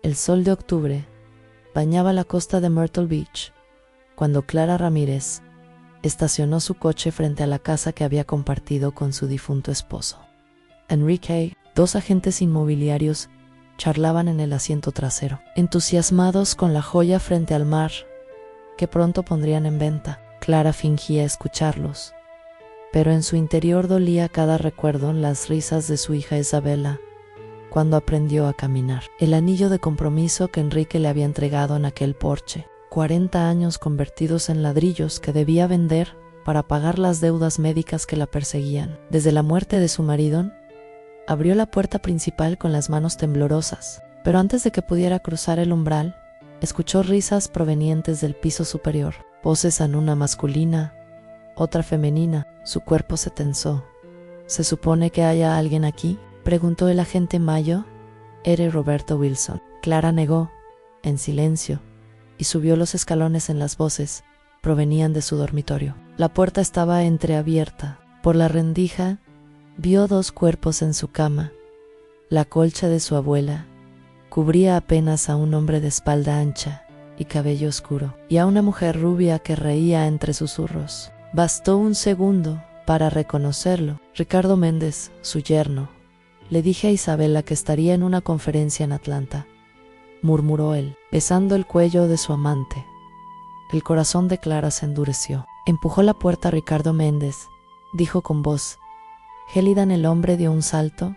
El sol de octubre bañaba la costa de Myrtle Beach cuando Clara Ramírez estacionó su coche frente a la casa que había compartido con su difunto esposo. Enrique, dos agentes inmobiliarios, charlaban en el asiento trasero, entusiasmados con la joya frente al mar que pronto pondrían en venta. Clara fingía escucharlos, pero en su interior dolía cada recuerdo las risas de su hija Isabela cuando aprendió a caminar. El anillo de compromiso que Enrique le había entregado en aquel porche, 40 años convertidos en ladrillos que debía vender para pagar las deudas médicas que la perseguían. Desde la muerte de su marido, abrió la puerta principal con las manos temblorosas, pero antes de que pudiera cruzar el umbral, escuchó risas provenientes del piso superior, voces en una masculina, otra femenina. Su cuerpo se tensó. ¿Se supone que haya alguien aquí?, preguntó el agente Mayo. Era Roberto Wilson. Clara negó, en silencio, y subió los escalones. En las voces provenían de su dormitorio. La puerta estaba entreabierta. Por la rendija vio dos cuerpos en su cama. La colcha de su abuela cubría apenas a un hombre de espalda ancha y cabello oscuro, y a una mujer rubia que reía entre susurros. Bastó un segundo para reconocerlo. Ricardo Méndez, su yerno. Le dije a Isabela que estaría en una conferencia en Atlanta, murmuró él, besando el cuello de su amante. El corazón de Clara se endureció. Empujó la puerta a Ricardo Méndez. Dijo con voz gélida. El hombre dio un salto.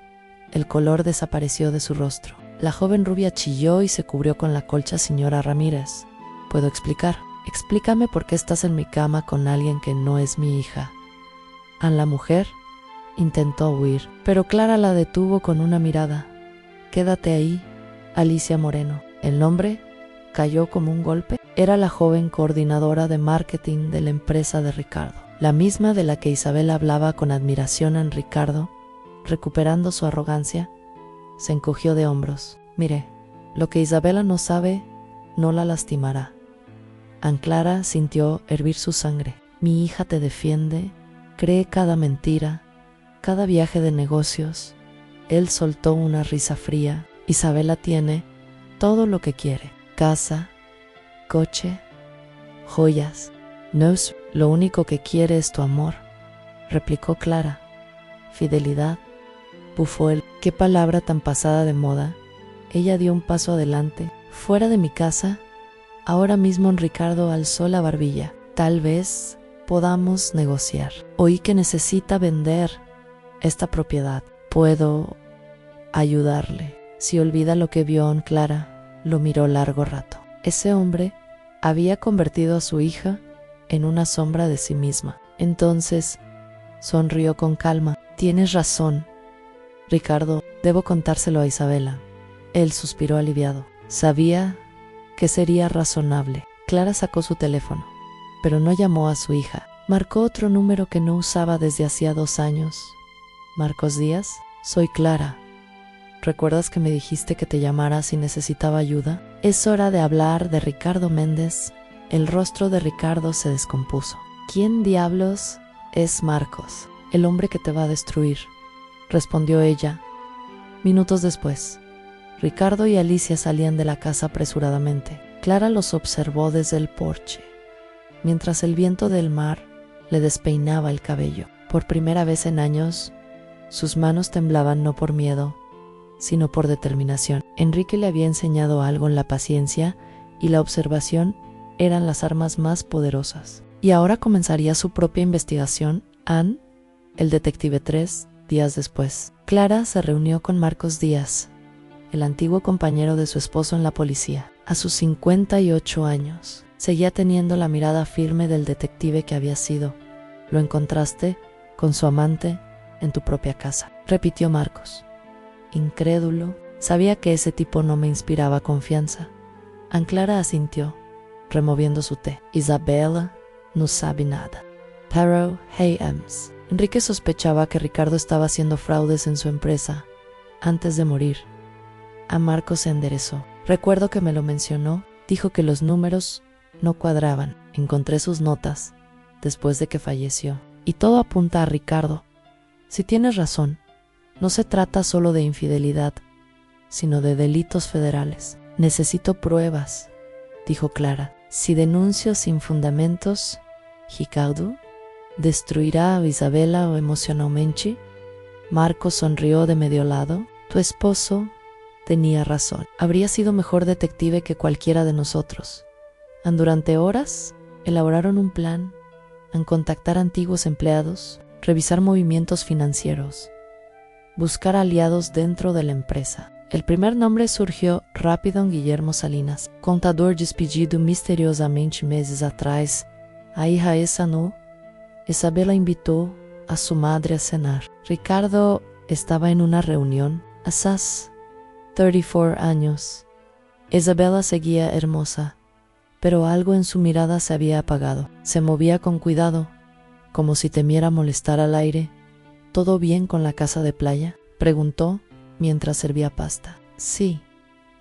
El color desapareció de su rostro. La joven rubia chilló y se cubrió con la colcha. Señora Ramírez, ¿puedo explicar? Explícame por qué estás en mi cama con alguien que no es mi hija. A la mujer intentó huir, pero Clara la detuvo con una mirada. Quédate ahí, Alicia Moreno. El nombre cayó como un golpe. Era la joven coordinadora de marketing de la empresa de Ricardo, la misma de la que Isabel hablaba con admiración en Ricardo. Recuperando su arrogancia, se encogió de hombros. Mire, lo que Isabela no sabe no la lastimará. Clara sintió hervir su sangre. Mi hija te defiende, cree cada mentira, cada viaje de negocios. Él soltó una risa fría. Isabela tiene todo lo que quiere: casa, coche, joyas. No es lo único que quiere, es tu amor, replicó Clara. Fidelidad, bufó él. Qué palabra tan pasada de moda. Ella dio un paso adelante. Fuera de mi casa, ahora mismo. Ricardo alzó la barbilla. Tal vez podamos negociar. Oí que necesita vender esta propiedad. Puedo ayudarle. Si olvida lo que vio en Clara, lo miró largo rato. Ese hombre había convertido a su hija en una sombra de sí misma. Entonces sonrió con calma. Tienes razón, Ricardo, debo contárselo a Isabela. Él suspiró aliviado. Sabía que sería razonable. Clara sacó su teléfono, pero no llamó a su hija. Marcó otro número que no usaba desde hacía 2 años. Marcos Díaz, soy Clara. ¿Recuerdas que me dijiste que te llamara si necesitaba ayuda? Es hora de hablar de Ricardo Méndez. El rostro de Ricardo se descompuso. ¿Quién diablos es Marcos? El hombre que te va a destruir, respondió ella. Minutos después, Ricardo y Alicia salían de la casa apresuradamente. Clara los observó desde el porche, mientras el viento del mar le despeinaba el cabello. Por primera vez en años, sus manos temblaban no por miedo, sino por determinación. Enrique le había enseñado algo. En la paciencia y la observación eran las armas más poderosas. Y ahora comenzaría su propia investigación. Ann, el detective, 3 días después. Clara se reunió con Marcos Díaz, el antiguo compañero de su esposo en la policía. A sus 58 años, seguía teniendo la mirada firme del detective que había sido. Lo encontraste con su amante en tu propia casa, repitió Marcos. Incrédulo, sabía que ese tipo no me inspiraba confianza. Clara asintió, removiendo su té. Isabela no sabe nada. Pero Hayams. Enrique sospechaba que Ricardo estaba haciendo fraudes en su empresa. Antes de morir, a Marcos se enderezó. Recuerdo que me lo mencionó. Dijo que los números no cuadraban. Encontré sus notas después de que falleció. Y todo apunta a Ricardo. Si tienes razón, no se trata solo de infidelidad, sino de delitos federales. Necesito pruebas, dijo Clara. Si denuncio sin fundamentos, Ricardo destruirá a Isabela emocionalmente. Marcos sonrió de medio lado. Tu esposo tenía razón. Habría sido mejor detective que cualquiera de nosotros. Durante horas elaboraron un plan, contactar antiguos empleados, revisar movimientos financieros, buscar aliados dentro de la empresa. El primer nombre surgió rápido en Guillermo Salinas, contador despedido misteriosamente meses atrás. A hija sanó. Isabela invitó a su madre a cenar. Ricardo estaba en una reunión. Asaz, 34 años. Isabela seguía hermosa, pero algo en su mirada se había apagado. Se movía con cuidado, como si temiera molestar al aire. ¿Todo bien con la casa de playa?, preguntó mientras servía pasta. Sí,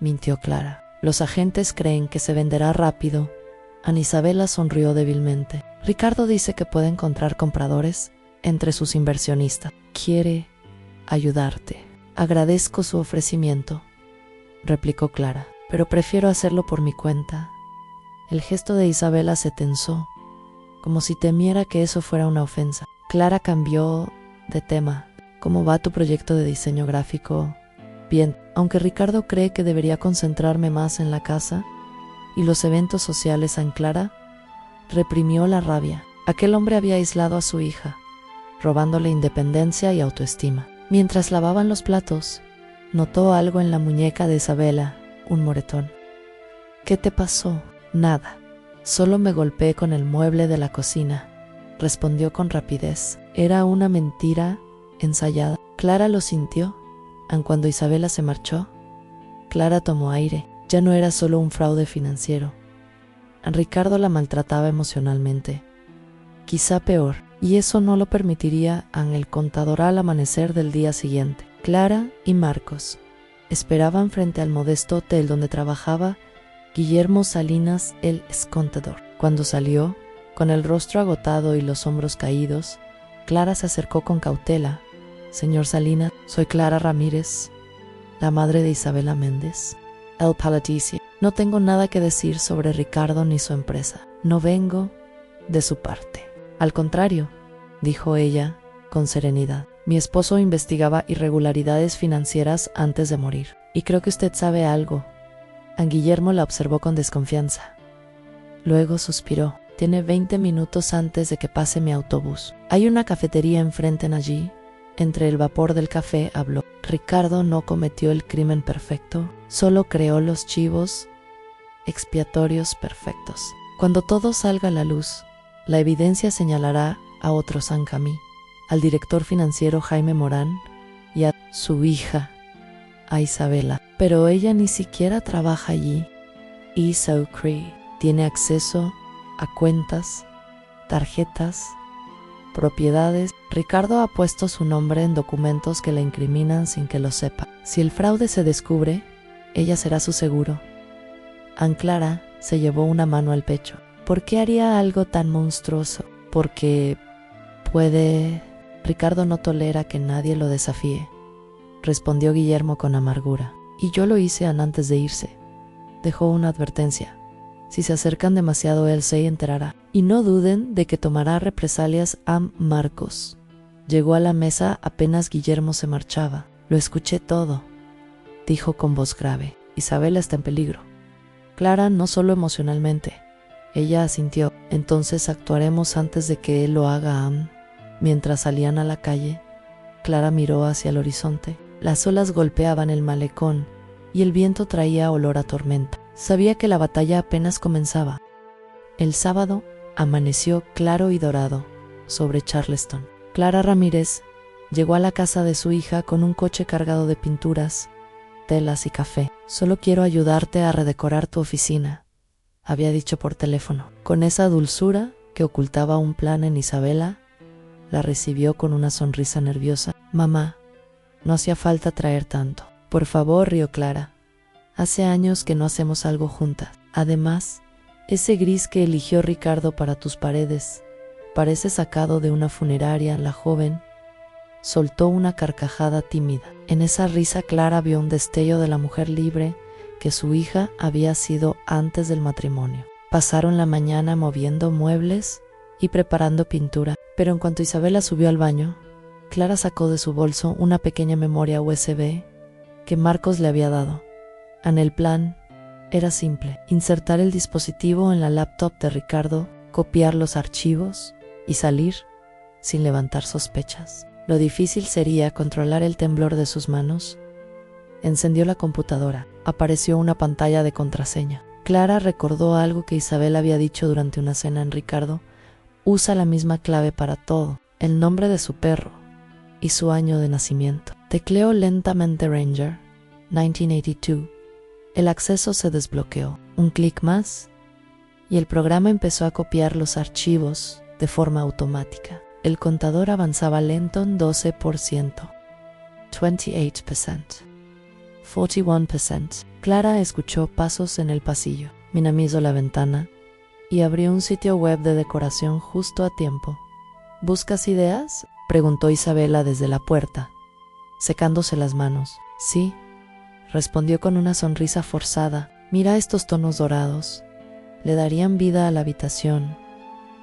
mintió Clara. Los agentes creen que se venderá rápido. Ana Isabela sonrió débilmente. Ricardo dice que puede encontrar compradores entre sus inversionistas. Quiere ayudarte. Agradezco su ofrecimiento, replicó Clara, pero prefiero hacerlo por mi cuenta. El gesto de Isabela se tensó, como si temiera que eso fuera una ofensa. Clara cambió de tema. ¿Cómo va tu proyecto de diseño gráfico? Bien, aunque Ricardo cree que debería concentrarme más en la casa y los eventos sociales. En Clara reprimió la rabia. Aquel hombre había aislado a su hija, robándole independencia y autoestima. Mientras lavaban los platos, notó algo en la muñeca de Isabela, un moretón. ¿Qué te pasó? Nada. Solo me golpeé con el mueble de la cocina, respondió con rapidez. Era una mentira ensayada. Clara lo sintió. Cuando Isabela se marchó, Clara tomó aire. Ya no era solo un fraude financiero. Ricardo la maltrataba emocionalmente. Quizá peor, y eso no lo permitiría el contador al amanecer del día siguiente. Clara y Marcos esperaban frente al modesto hotel donde trabajaba Guillermo Salinas, el excontador. Cuando salió, con el rostro agotado y los hombros caídos, Clara se acercó con cautela. Señor Salinas, soy Clara Ramírez, la madre de Isabela Méndez. El Palaticio. No tengo nada que decir sobre Ricardo ni su empresa. No vengo de su parte. Al contrario, dijo ella con serenidad. Mi esposo investigaba irregularidades financieras antes de morir. Y creo que usted sabe algo. Guillermo la observó con desconfianza. Luego suspiró. Tiene 20 minutos antes de que pase mi autobús. Hay una cafetería enfrente allí. Entre el vapor del café habló. Ricardo no cometió el crimen perfecto, solo creó los chivos expiatorios perfectos. Cuando todo salga a la luz, la evidencia señalará a otro San Camí, al director financiero Jaime Morán y a su hija, a Isabela. Pero ella ni siquiera trabaja allí. Isau Cree tiene acceso a cuentas, tarjetas, propiedades. Ricardo ha puesto su nombre en documentos que la incriminan sin que lo sepa. Si el fraude se descubre, ella será su seguro. Clara se llevó una mano al pecho. ¿Por qué haría algo tan monstruoso? Porque puede... Ricardo no tolera que nadie lo desafíe, respondió Guillermo con amargura. Y yo lo hice antes de irse. Dejó una advertencia. Si se acercan demasiado, él se enterará. Y no duden de que tomará represalias a Marcos. Llegó a la mesa apenas Guillermo se marchaba. Lo escuché todo, dijo con voz grave. Isabela está en peligro. Clara, no solo emocionalmente. Ella asintió. Entonces actuaremos antes de que él lo haga. Mientras salían a la calle, Clara miró hacia el horizonte. Las olas golpeaban el malecón y el viento traía olor a tormenta. Sabía que la batalla apenas comenzaba. El sábado amaneció claro y dorado sobre Charleston. Clara Ramírez llegó a la casa de su hija con un coche cargado de pinturas, telas y café. Solo quiero ayudarte a redecorar tu oficina, había dicho por teléfono. Con esa dulzura que ocultaba un plan en Isabela, la recibió con una sonrisa nerviosa. Mamá, no hacía falta traer tanto. Por favor, rió Clara. Hace años que no hacemos algo juntas. Además, ese gris que eligió Ricardo para tus paredes parece sacado de una funeraria. La joven soltó una carcajada tímida. En esa risa Clara vio un destello de la mujer libre que su hija había sido antes del matrimonio. Pasaron la mañana moviendo muebles y preparando pintura, pero en cuanto Isabela subió al baño, Clara sacó de su bolso una pequeña memoria USB que Marcos le había dado. El plan era simple: insertar el dispositivo en la laptop de Ricardo, copiar los archivos y salir sin levantar sospechas. Lo difícil sería controlar el temblor de sus manos. Encendió la computadora. Apareció una pantalla de contraseña. Clara recordó algo que Isabel había dicho durante una cena en Ricardo: usa la misma clave para todo, el nombre de su perro y su año de nacimiento. Tecleó lentamente Ranger 1982. El acceso se desbloqueó. Un clic más y el programa empezó a copiar los archivos de forma automática. El contador avanzaba lento en 12%, 28%, 41%. Clara escuchó pasos en el pasillo. Minimizó la ventana y abrió un sitio web de decoración justo a tiempo. ¿Buscas ideas?, preguntó Isabela desde la puerta, secándose las manos. Sí, respondió con una sonrisa forzada. Mira estos tonos dorados. Le darían vida a la habitación.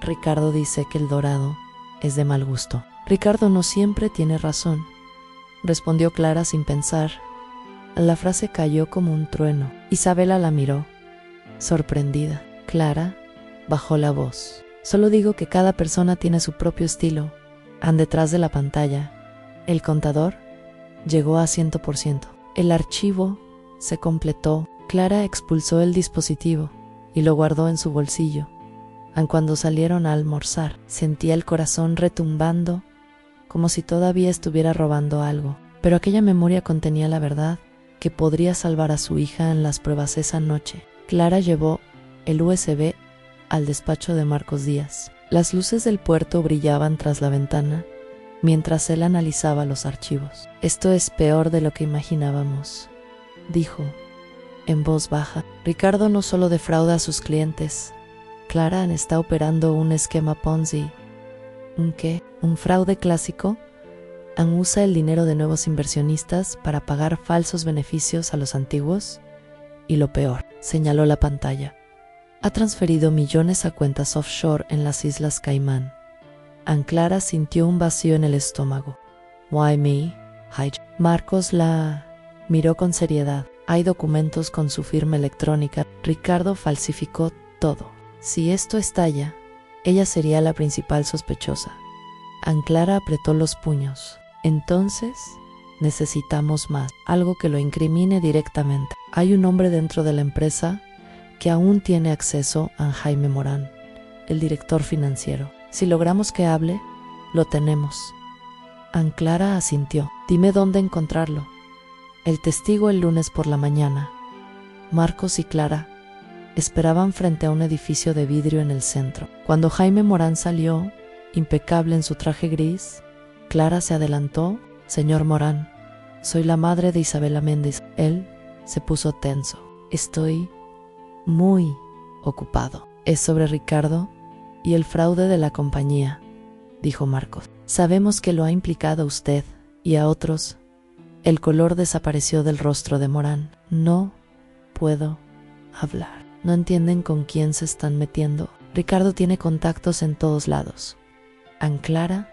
Ricardo dice que el dorado es de mal gusto. Ricardo no siempre tiene razón, respondió Clara sin pensar. La frase cayó como un trueno. Isabela la miró, sorprendida. Clara bajó la voz. Solo digo que cada persona tiene su propio estilo. Detrás de la pantalla, el contador llegó a 100%. El archivo se completó. Clara expulsó el dispositivo y lo guardó en su bolsillo. Cuando salieron a almorzar, sentía el corazón retumbando, como si todavía estuviera robando algo. Pero aquella memoria contenía la verdad que podría salvar a su hija en las pruebas esa noche. Clara llevó el USB al despacho de Marcos Díaz. Las luces del puerto brillaban tras la ventana mientras él analizaba los archivos. Esto es peor de lo que imaginábamos, dijo en voz baja. Ricardo no solo defrauda a sus clientes. Clara está operando un esquema Ponzi. ¿Un qué? ¿Un fraude clásico? Usa el dinero de nuevos inversionistas para pagar falsos beneficios a los antiguos. Y lo peor, señaló la pantalla, ha transferido millones a cuentas offshore en las Islas Caimán. Clara sintió un vacío en el estómago. Why me? Marcos la miró con seriedad. Hay documentos con su firma electrónica. Ricardo falsificó todo. Si esto estalla, ella sería la principal sospechosa. Clara apretó los puños. Entonces, necesitamos más, algo que lo incrimine directamente. Hay un hombre dentro de la empresa que aún tiene acceso a Jaime Morán, el director financiero. Si logramos que hable, lo tenemos. Clara asintió. Dime dónde encontrarlo. El testigo el lunes por la mañana. Marcos y Clara esperaban frente a un edificio de vidrio en el centro. Cuando Jaime Morán salió, impecable en su traje gris, Clara se adelantó. Señor Morán, soy la madre de Isabela Méndez. Él se puso tenso. Estoy muy ocupado. Es sobre Ricardo y el fraude de la compañía, dijo Marcos. Sabemos que lo ha implicado a usted y a otros. El color desapareció del rostro de Morán. No puedo hablar. ¿No entienden con quién se están metiendo? Ricardo tiene contactos en todos lados. Clara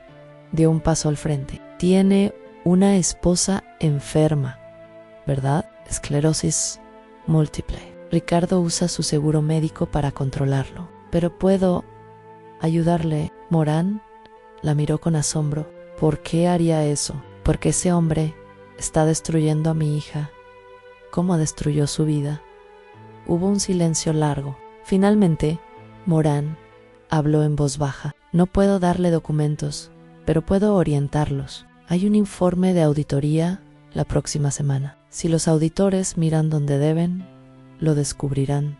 dio un paso al frente. Tiene una esposa enferma, ¿verdad? Esclerosis múltiple. Ricardo usa su seguro médico para controlarlo. Pero puedo ayudarle. Morán la miró con asombro. ¿Por qué haría eso? Porque ese hombre está destruyendo a mi hija. ¿Cómo destruyó su vida? Hubo un silencio largo. Finalmente, Morán habló en voz baja. No puedo darle documentos, pero puedo orientarlos. Hay un informe de auditoría la próxima semana. Si los auditores miran donde deben, lo descubrirán.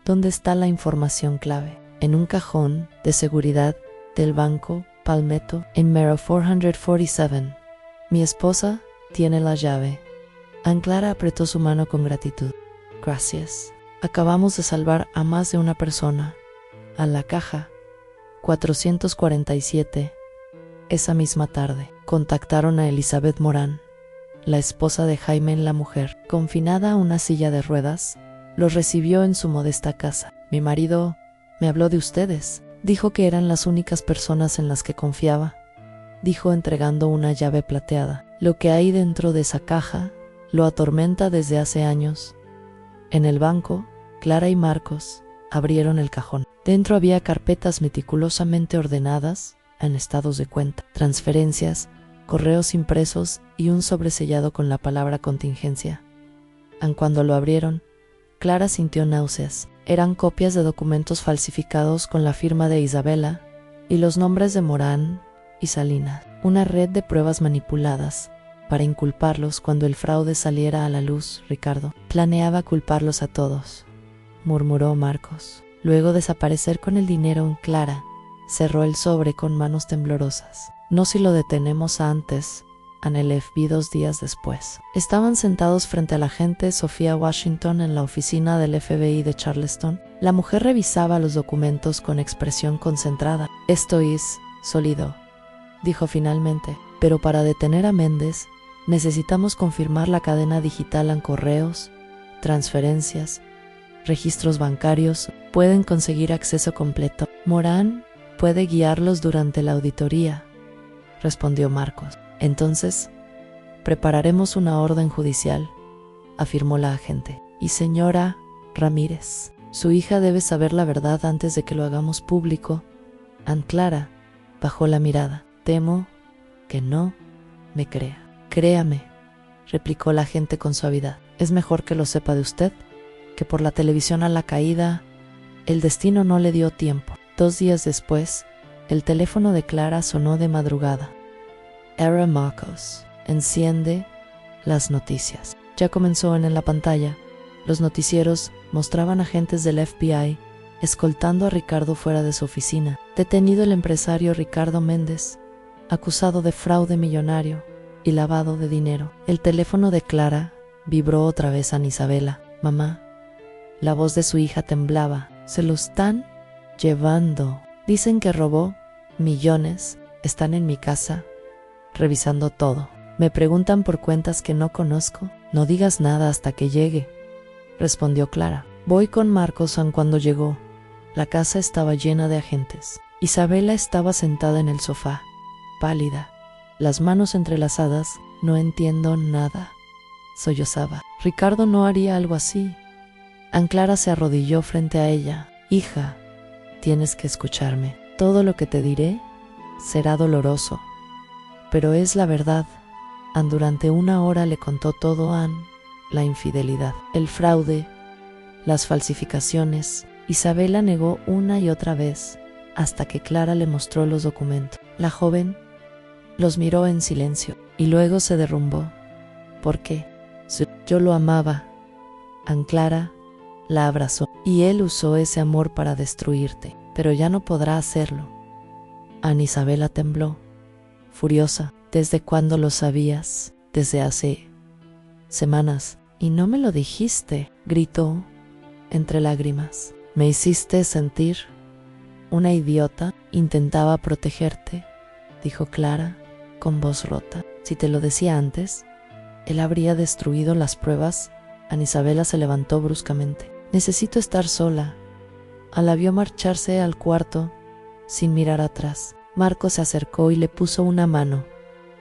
¿Dónde está la información clave? En un cajón de seguridad del banco Palmetto en Mero 447. Mi esposa tiene la llave. Clara apretó su mano con gratitud. Gracias. Acabamos de salvar a más de una persona. A la caja 447. Esa misma tarde, contactaron a Elizabeth Morán, la esposa de Jaime, la mujer, confinada a una silla de ruedas, los recibió en su modesta casa. Mi marido me habló de ustedes. Dijo que eran las únicas personas en las que confiaba, dijo entregando una llave plateada. Lo que hay dentro de esa caja lo atormenta desde hace años. En el banco, Clara y Marcos abrieron el cajón. Dentro había carpetas meticulosamente ordenadas en estados de cuenta, transferencias, correos impresos y un sobresellado con la palabra contingencia. Aun cuando lo abrieron, Clara sintió náuseas. Eran copias de documentos falsificados con la firma de Isabela y los nombres de Morán y Salinas. Una red de pruebas manipuladas para inculparlos cuando el fraude saliera a la luz. Ricardo planeaba culparlos a todos, murmuró Marcos. Luego desaparecer con el dinero en Clara. Cerró el sobre con manos temblorosas. No si lo detenemos antes, anhelé. Vi 2 días después. Estaban sentados frente a la agente Sofía Washington en la oficina del FBI de Charleston. La mujer revisaba los documentos con expresión concentrada. Esto es sólido, dijo finalmente, pero para detener a Méndez necesitamos confirmar la cadena digital en correos, transferencias, registros bancarios. Pueden conseguir acceso completo. Morán puede guiarlos durante la auditoría, respondió Marcos. Entonces, prepararemos una orden judicial, afirmó la agente. Y señora Ramírez, su hija debe saber la verdad antes de que lo hagamos público. Aunt Clara bajó la mirada. Temo que no me crea. Créame, replicó la agente con suavidad. Es mejor que lo sepa de usted, que por la televisión a la caída. El destino no le dio tiempo. 2 días después, el teléfono de Clara sonó de madrugada. Era Marcos. Enciende las noticias. Ya comenzó en la pantalla. Los noticieros mostraban agentes del FBI escoltando a Ricardo fuera de su oficina. Detenido el empresario Ricardo Méndez, acusado de fraude millonario y lavado de dinero. El teléfono de Clara vibró otra vez a Isabela. Mamá. La voz de su hija temblaba. Se lo están llevando. Dicen que robó millones. Están en mi casa revisando todo. Me preguntan por cuentas que no conozco. No digas nada hasta que llegue, respondió Clara. Voy con Marcos. Aun cuando llegó, la casa estaba llena de agentes. Isabela estaba sentada en el sofá, pálida, las manos entrelazadas. No entiendo nada, sollozaba. Ricardo no haría algo así. Aunt Clara se arrodilló frente a ella. Hija, tienes que escucharme. Todo lo que te diré será doloroso, pero es la verdad. Ann durante 1 hora le contó todo a Ann, la infidelidad, el fraude, las falsificaciones. Isabela negó una y otra vez, hasta que Clara le mostró los documentos. La joven los miró en silencio, y luego se derrumbó. ¿Por qué? Yo lo amaba. Aunt Clara la abrazó. Y él usó ese amor para destruirte, pero ya no podrá hacerlo. Ann Isabela tembló, furiosa. ¿Desde cuándo lo sabías? Desde hace semanas. Y no me lo dijiste, gritó entre lágrimas. Me hiciste sentir una idiota. Intentaba protegerte, dijo Clara con voz rota. Si te lo decía antes, él habría destruido las pruebas. Ann Isabela se levantó bruscamente. Necesito estar sola. La vio marcharse al cuarto sin mirar atrás. Marcos se acercó y le puso una mano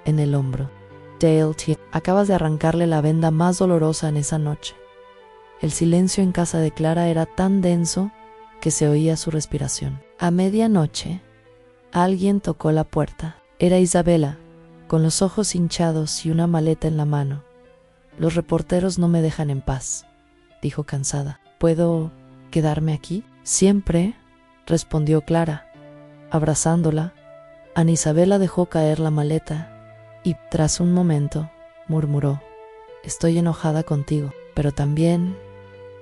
en el hombro. Dale, acabas de arrancarle la venda más dolorosa en esa noche. El silencio en casa de Clara era tan denso que se oía su respiración. A medianoche, alguien tocó la puerta. Era Isabela, con los ojos hinchados y una maleta en la mano. Los reporteros no me dejan en paz, dijo cansada. ¿Puedo quedarme aquí? Siempre, respondió Clara, abrazándola. Ann Isabela dejó caer la maleta y, tras un momento, murmuró: estoy enojada contigo, pero también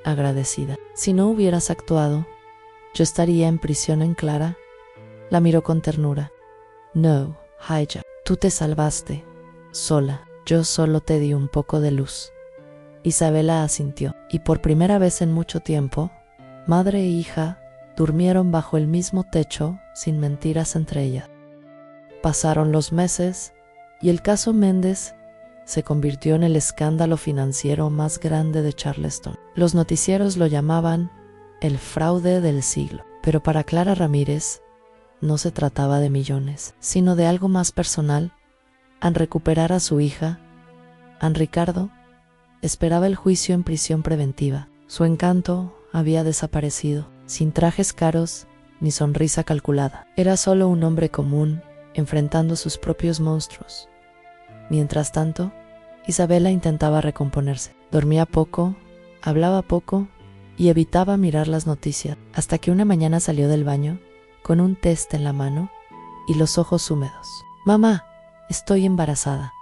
agradecida. Si no hubieras actuado, yo estaría en prisión. En Clara la miró con ternura. No, Haya, tú te salvaste sola. Yo solo te di un poco de luz. Isabela asintió, y por primera vez en mucho tiempo, madre e hija durmieron bajo el mismo techo sin mentiras entre ellas. Pasaron los meses y el caso Méndez se convirtió en el escándalo financiero más grande de Charleston. Los noticieros lo llamaban el fraude del siglo. Pero para Clara Ramírez no se trataba de millones, sino de algo más personal. Al recuperar a su hija, Ricardo esperaba el juicio en prisión preventiva. Su encanto había desaparecido, sin trajes caros ni sonrisa calculada. Era solo un hombre común, enfrentando sus propios monstruos. Mientras tanto, Isabela intentaba recomponerse. Dormía poco, hablaba poco y evitaba mirar las noticias, hasta que una mañana salió del baño con un test en la mano y los ojos húmedos. «Mamá, estoy embarazada».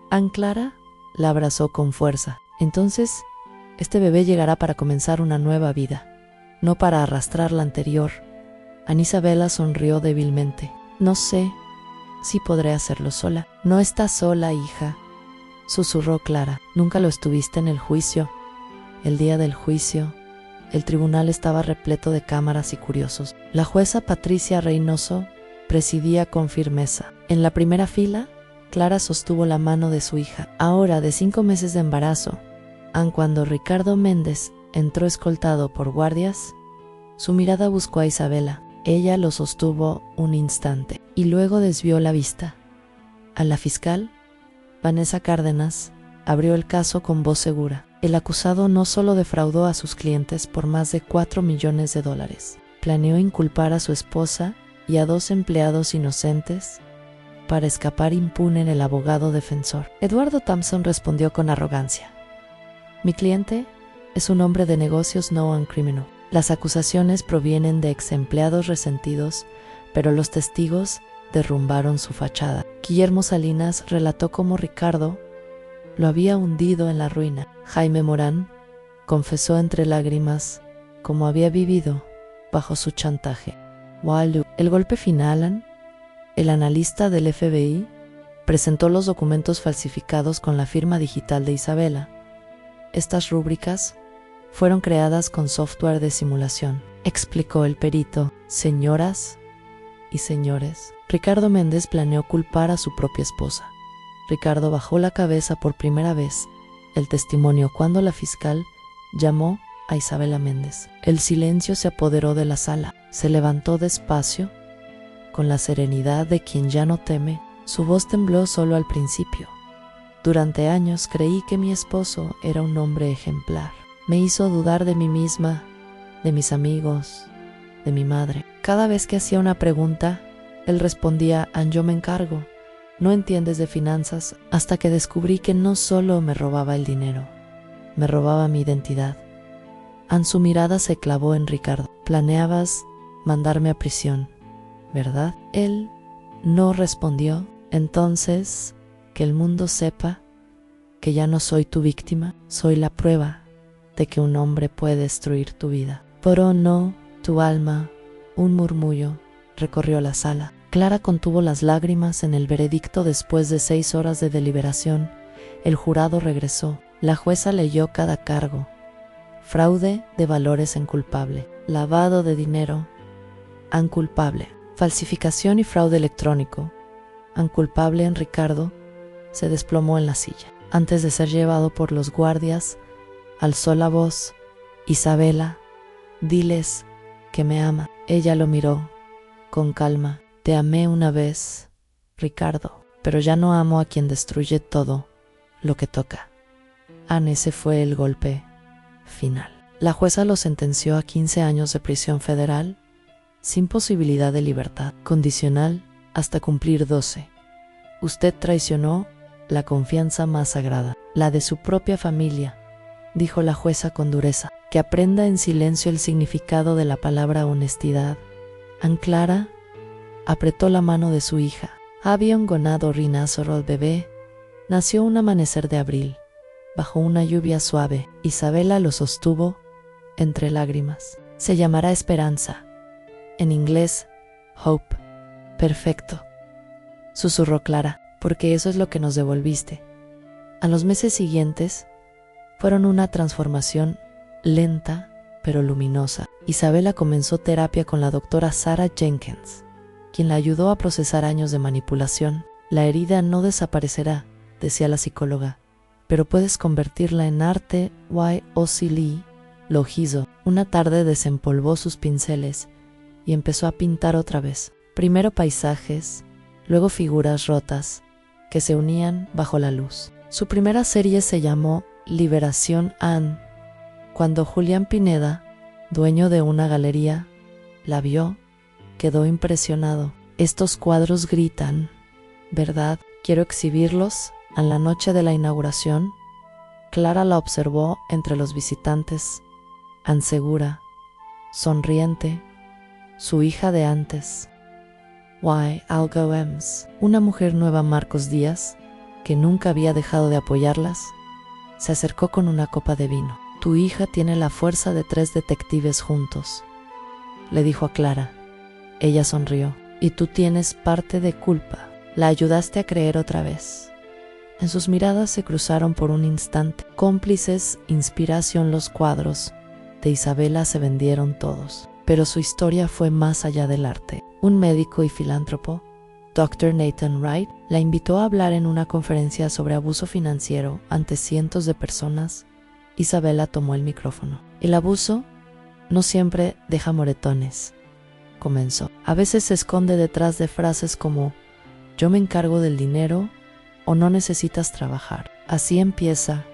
Ann Clara la abrazó con fuerza. «Entonces, este bebé llegará para comenzar una nueva vida, no para arrastrar la anterior». Ann Isabela sonrió débilmente. «No sé si podré hacerlo sola». «No estás sola, hija», susurró Clara. «Nunca lo estuviste en el juicio». El día del juicio, el tribunal estaba repleto de cámaras y curiosos. La jueza Patricia Reynoso presidía con firmeza. En la primera fila, Clara sostuvo la mano de su hija, ahora de 5 meses de embarazo. Aun cuando Ricardo Méndez entró escoltado por guardias, su mirada buscó a Isabela. Ella lo sostuvo un instante y luego desvió la vista. A la fiscal, Vanessa Cárdenas, abrió el caso con voz segura. El acusado no solo defraudó a sus clientes por más de $4 millones, planeó inculpar a su esposa y a 2 empleados inocentes para escapar impune en el abogado defensor. Eduardo Thompson respondió con arrogancia. «Mi cliente es un hombre de negocios no un criminal. Las acusaciones provienen de ex empleados resentidos, pero los testigos derrumbaron su fachada». Guillermo Salinas relató cómo Ricardo lo había hundido en la ruina. Jaime Morán confesó entre lágrimas cómo había vivido bajo su chantaje. Waldo, el golpe final, el analista del FBI, presentó los documentos falsificados con la firma digital de Isabela. Estas rúbricas fueron creadas con software de simulación, explicó el perito. Señoras y señores, Ricardo Méndez planeó culpar a su propia esposa. Ricardo bajó la cabeza por primera vez el testimonio cuando la fiscal llamó a Isabela Méndez. El silencio se apoderó de la sala. Se levantó despacio, con la serenidad de quien ya no teme. Su voz tembló solo al principio. «Durante años creí que mi esposo era un hombre ejemplar. Me hizo dudar de mí misma, de mis amigos, de mi madre. Cada vez que hacía una pregunta, él respondía: yo me encargo. No entiendes de finanzas», hasta que descubrí que no solo me robaba el dinero, me robaba mi identidad. Su mirada se clavó en Ricardo. «Planeabas mandarme a prisión, ¿verdad?» Él no respondió. «Entonces, que el mundo sepa que ya no soy tu víctima, soy la prueba de que un hombre puede destruir tu vida. Pero no tu alma». Un murmullo recorrió la sala. Clara contuvo las lágrimas en el veredicto. Después de 6 horas de deliberación, el jurado regresó. La jueza leyó cada cargo. Fraude de valores en culpable, lavado de dinero en culpable, falsificación y fraude electrónico en culpable. En Ricardo se desplomó en la silla. Antes de ser llevado por los guardias, alzó la voz: «Isabela, diles que me ama». Ella lo miró con calma. «Te amé una vez, Ricardo, pero ya no amo a quien destruye todo lo que toca». Ese fue el golpe final. La jueza lo sentenció a 15 años de prisión federal, sin posibilidad de libertad condicional hasta cumplir 12. «Usted traicionó la confianza más sagrada, la de su propia familia», dijo la jueza con dureza. «Que aprenda en silencio el significado de la palabra honestidad». Ann Clara apretó la mano de su hija. Había un gonado rinazoro. El bebé nació un amanecer de abril, bajo una lluvia suave. Isabela lo sostuvo entre lágrimas. «Se llamará Esperanza, en inglés Hope». «Perfecto», susurró Clara, «porque eso es lo que nos devolviste». A los meses siguientes fueron una transformación lenta pero luminosa. Isabela comenzó terapia con la doctora Sarah Jenkins, quien la ayudó a procesar años de manipulación. La herida no desaparecerá, decía la psicóloga, pero puedes convertirla en arte. Lee lo hizo. Una tarde desempolvó sus pinceles y empezó a pintar otra vez. Primero paisajes, luego figuras rotas que se unían bajo la luz. Su primera serie se llamó Liberación Anne. Cuando Julián Pineda, dueño de una galería, la vio, quedó impresionado. Estos cuadros gritan, ¿verdad? Quiero exhibirlos. A la noche de la inauguración, Clara la observó entre los visitantes, ansegura, sonriente, su hija de antes. Algo Ems, una mujer nueva, Marcos Díaz, que nunca había dejado de apoyarlas, se acercó con una copa de vino. Tu hija tiene la fuerza de 3 detectives juntos, le dijo a Clara. Ella sonrió. Y tú tienes parte de culpa. La ayudaste a creer otra vez. En sus miradas se cruzaron por un instante. Cómplices, inspiración. Los cuadros de Isabela se vendieron todos. Pero su historia fue más allá del arte. Un médico y filántropo, Dr. Nathan Wright, la invitó a hablar en una conferencia sobre abuso financiero ante cientos de personas. Isabela tomó el micrófono. El abuso no siempre deja moretones, comenzó. A veces se esconde detrás de frases como yo me encargo del dinero o no necesitas trabajar. Así empieza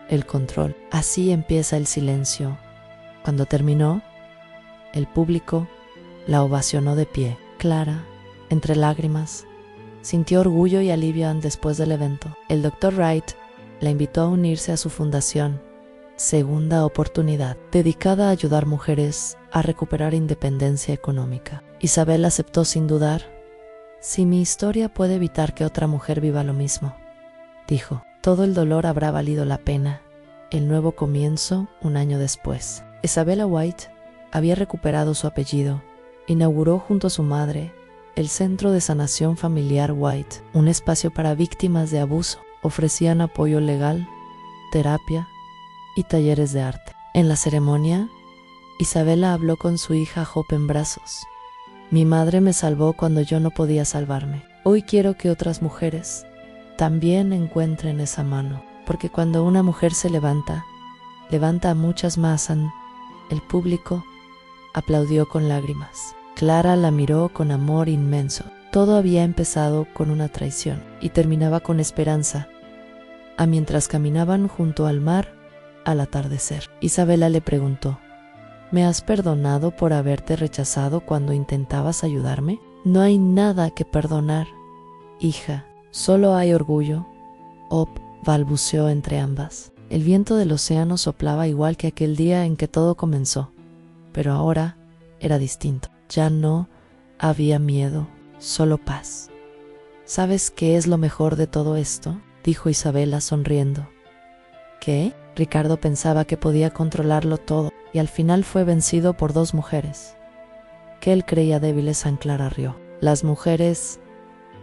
el control, así empieza el silencio. Cuando terminó, el público la ovacionó de pie. Clara, entre lágrimas, sintió orgullo y alivio después del evento. El Dr. Wright la invitó a unirse a su fundación, Segunda Oportunidad, dedicada a ayudar mujeres a recuperar independencia económica. Isabel aceptó sin dudar. Si mi historia puede evitar que otra mujer viva lo mismo, dijo, todo el dolor habrá valido la pena. El nuevo comienzo un año después. Isabella White había recuperado su apellido. Inauguró junto a su madre el Centro de Sanación Familiar White, un espacio para víctimas de abuso. Ofrecían apoyo legal, terapia y talleres de arte. En la ceremonia, Isabela habló con su hija Hope en brazos. Mi madre me salvó cuando yo no podía salvarme. Hoy quiero que otras mujeres también encuentren esa mano, porque cuando una mujer se levanta, levanta a muchas más. El público aplaudió con lágrimas. Clara la miró con amor inmenso. Todo había empezado con una traición y terminaba con esperanza. Mientras caminaban junto al mar, al atardecer, Isabela le preguntó, ¿me has perdonado por haberte rechazado cuando intentabas ayudarme? No hay nada que perdonar, hija, solo hay orgullo. Hope balbuceó entre ambas. El viento del océano soplaba igual que aquel día en que todo comenzó, pero ahora era distinto. Ya no había miedo, solo paz. ¿Sabes qué es lo mejor de todo esto?, dijo Isabela sonriendo. ¿Qué? Ricardo pensaba que podía controlarlo todo y al final fue vencido por 2 mujeres que él creía débiles. Clara rió. Las mujeres,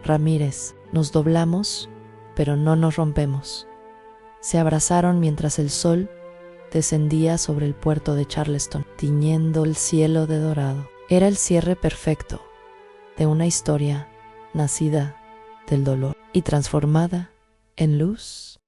Ramírez, nos doblamos, pero no nos rompemos. Se abrazaron mientras el sol descendía sobre el puerto de Charleston, tiñendo el cielo de dorado. Era el cierre perfecto de una historia nacida del dolor y transformada en luz.